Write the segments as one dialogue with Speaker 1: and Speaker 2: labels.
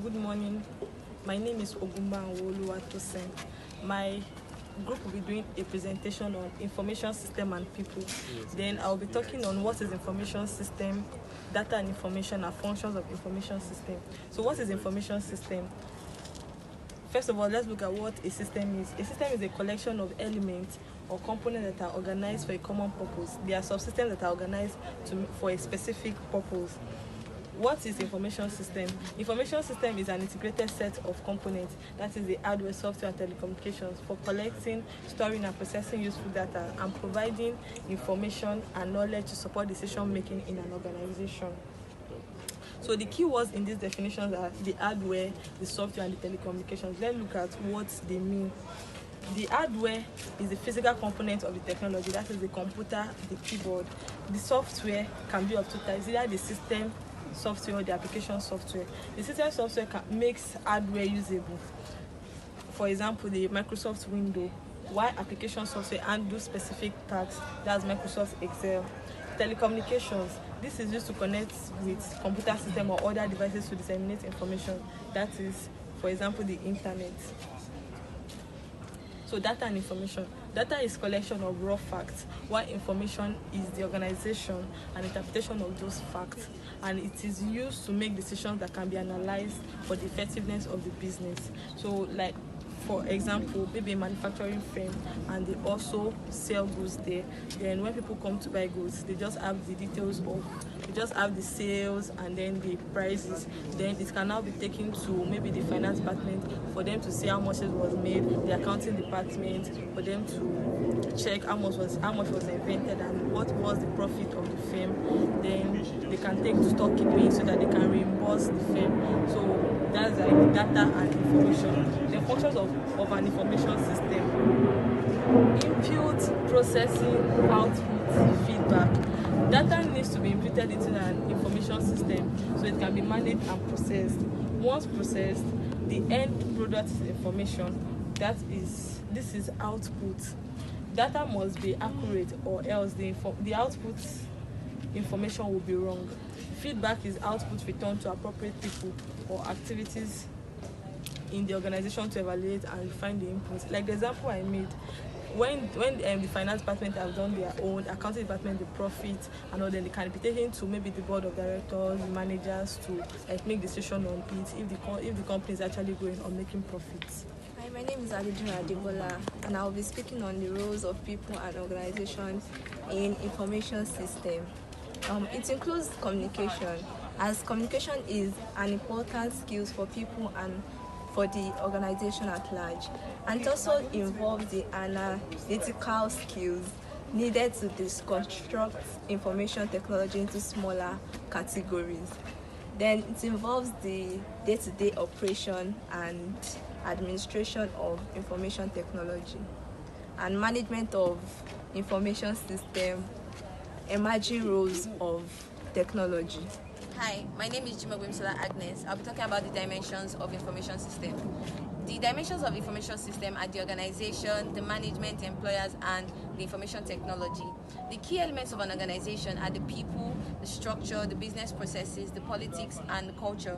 Speaker 1: Good morning. My name is Ogumba Oluwatosin. My group will be doing a presentation on information system and people. Then I'll be talking on what is information system, data and information, and functions of information system. So what is information system? First of all, let's look at what a system is. A system is a collection of elements or components that are organized for a common purpose. There are subsystems that are organized for a specific purpose. What is information system? Information system is an integrated set of components, that is the hardware, software, and telecommunications, for collecting, storing, and processing useful data and providing information and knowledge to support decision making in an organization. So the key words in these definitions are the hardware, the software, and the telecommunications. Let's look at what they mean. The hardware is the physical component of the technology, that is the computer, the keyboard. The software can be of two types, either the system software or the application software. The system software makes hardware usable. For example, the Microsoft Windows, while application software handles specific tasks, that's Microsoft Excel. Telecommunications, this is used to connect with computer system or other devices to disseminate information, that is, for example, the internet. So data and information. Data is collection of raw facts, while information is the organization and interpretation of those facts, and it is used to make decisions that can be analyzed for the effectiveness of the business. So, like, for example, maybe a manufacturing firm and they also sell goods there. Then when people come to buy goods, they just have the details of, they just have the sales and then the prices. Then it can now be taken to maybe the finance department for them to see how much it was made, the accounting department for them to check how much was invented and what was the profit of the firm. Then they can take stock keeping so that they can reimburse the firm. So that's like data and information. The functions of an information system: input, processing, output, feedback. Data needs to be inputted into an information system so it can be managed and processed. Once processed, the end product is information. This is output. Data must be accurate or else the output information will be wrong. Feedback is output returned to appropriate people or activities in the organization to evaluate and refine the inputs. Like the example I made, when the finance department have done their own, accounting department the profit, and all, then they can be taken to maybe the board of directors, the managers to make decision on it if the company is actually going or making profits.
Speaker 2: Hi, my name is Adijun Adibola, and I will be speaking on the roles of people and organizations in information system. It includes communication, as communication is an important skill for people and for the organization at large, and it also involves the analytical skills needed to deconstruct information technology into smaller categories. Then it involves the day-to-day operation and administration of information technology and management of information system, emerging roles of technology.
Speaker 3: Hi, my name is Jimogwimsola Agnes. I'll be talking about the dimensions of information system. The dimensions of information system are the organization, the management, the employers, and the information technology. The key elements of an organization are the people, the structure, the business processes, the politics, and the culture.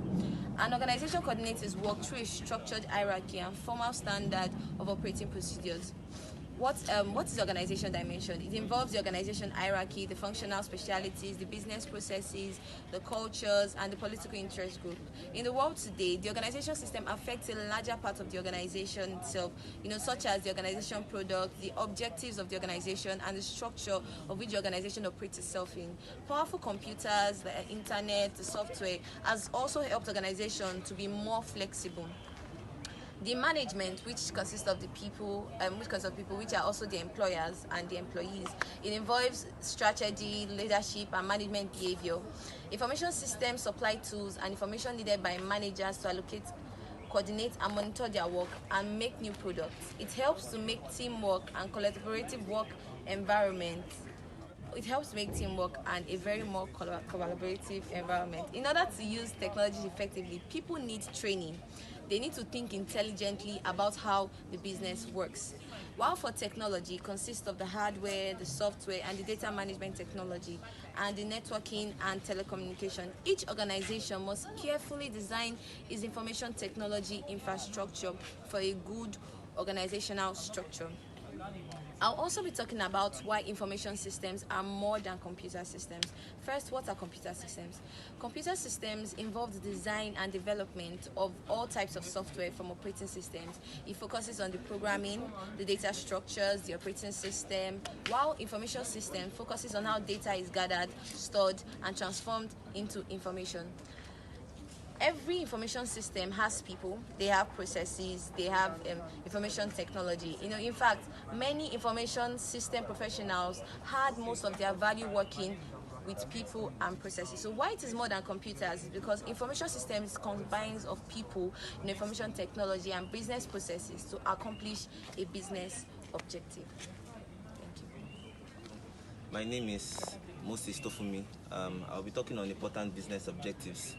Speaker 3: An organization coordinates its work through a structured hierarchy and formal standard of operating procedures. What is the organization dimension? It involves the organization hierarchy, the functional specialities, the business processes, the cultures, and the political interest group. In the world today, the organization system affects a larger part of the organization itself, such as the organization product, the objectives of the organization, and the structure of which the organization operates itself in. Powerful computers, the internet, the software has also helped organizations to be more flexible. The management, which consists of the people, which are also the employers and the employees. It involves strategy, leadership, and management behavior. Information systems supply tools and information needed by managers to allocate, coordinate, and monitor their work and make new products. It helps to make teamwork and collaborative work environments. it helps make teamwork and a very more collaborative environment. In order to use technology effectively, people need training. They need to think intelligently about how the business works. While for technology consists of the hardware, the software, and the data management technology, and the networking and telecommunication, each organization must carefully design its information technology infrastructure for a good organizational structure. I'll also be talking about why information systems are more than computer systems. First, what are computer systems? Computer systems involve the design and development of all types of software from operating systems. It focuses on the programming, the data structures, the operating system, while information system focuses on how data is gathered, stored, and transformed into information. Every information system has people, they have processes, they have information technology. In fact, many information system professionals had most of their value working with people and processes. So why it is more than computers is because information systems combines of people, information technology, and business processes to accomplish a business objective. Thank you.
Speaker 4: My name is Moses Tofumi. I'll be talking on important business objectives.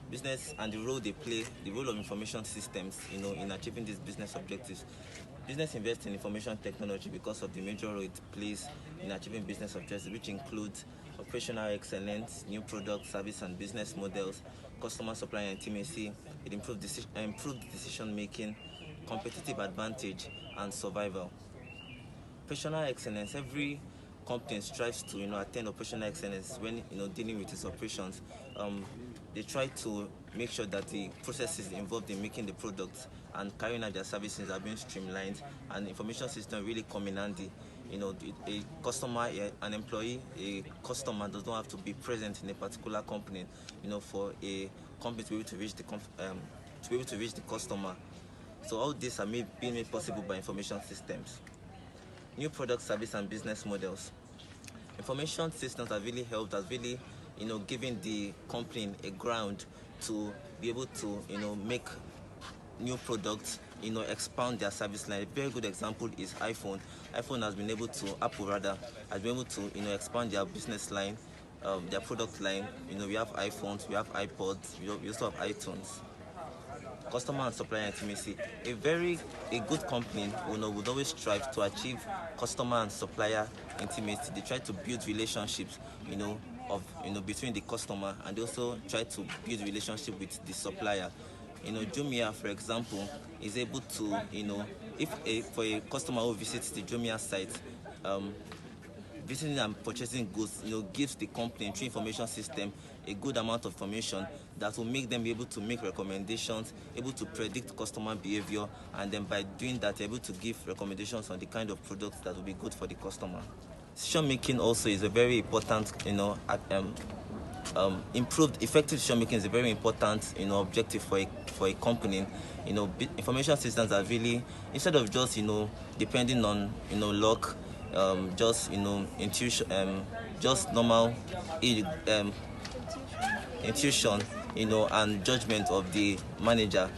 Speaker 4: Business and the role they play, the role of information systems, in achieving these business objectives. Business invests in information technology because of the major role it plays in achieving business objectives, which includes operational excellence, new products, service and business models, customer supplier intimacy, it improved decision making, competitive advantage, and survival. Operational excellence. Every company strives to attain operational excellence when dealing with its operations. They try to make sure that the processes involved in making the products and carrying out their services are being streamlined, and information system really come in handy. A customer, an employee, a customer does not have to be present in a particular company, for a company to be able to reach the customer. So all this are being made possible by information systems. New product, service, and business models. Information systems have really helped, giving the company a ground to be able to, make new products, expand their service line. A very good example is iPhone. Apple has been able to expand their business line, their product line. We have iPhones, we have iPods, we also have iTunes. Customer and supplier intimacy. A good company would always strive to achieve customer and supplier intimacy. They try to build relationships, between the customer, and they also try to build relationship with the supplier. Jumia, for example, is able to, for a customer who visits the Jumia site, visiting and purchasing goods, gives the company through information system a good amount of information that will make them be able to make recommendations, able to predict customer behavior, and then by doing that, able to give recommendations on the kind of products that will be good for the customer. Decision making also is a very important, improved effective decision making is a very important, objective for a company. Information systems are really, instead of just depending on luck, just intuition, just normal intuition, and judgment of the manager.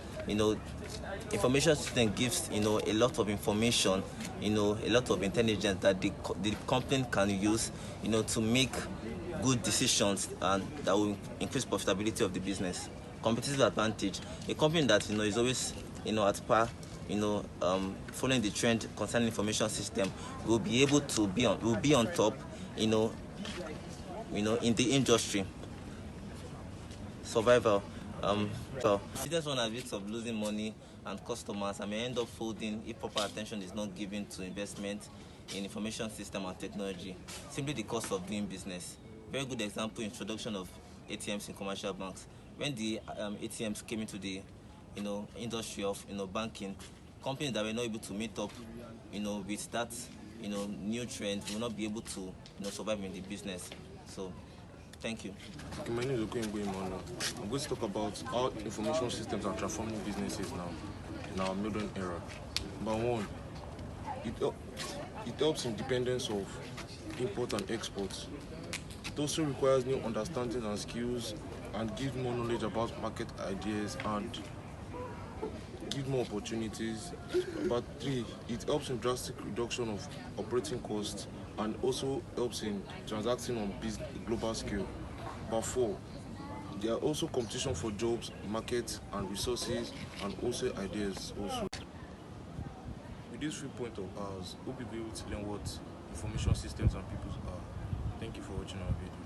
Speaker 4: Information system gives a lot of information, a lot of intelligence that the company can use to make good decisions, and that will increase profitability of the business. Competitive advantage. A company that is always at par, following the trend concerning information system, will be able to be on top, in the industry. Survival. Business run at risk of losing money and customers, and may end up folding if proper attention is not given to investment in information system and technology. Simply the cost of doing business. Very good example: introduction of ATMs in commercial banks. When the ATMs came into the industry of banking, companies that were not able to meet up with that new trend will not be able to survive in the business. So thank you.
Speaker 5: Okay, my name is Okoyembo Emmanuel. I'm going to talk about how information systems are transforming businesses now in our modern era. Number one, it helps in dependence of import and exports. It also requires new understanding and skills, and gives more knowledge about market ideas and give more opportunities. Number three, it helps in drastic reduction of operating costs and also helps in transacting on global scale. But 4, there are also competition for jobs, markets and resources, and also ideas also. With this 3 points of ours, we'll be able to learn what information systems and people are. Thank you for watching our video.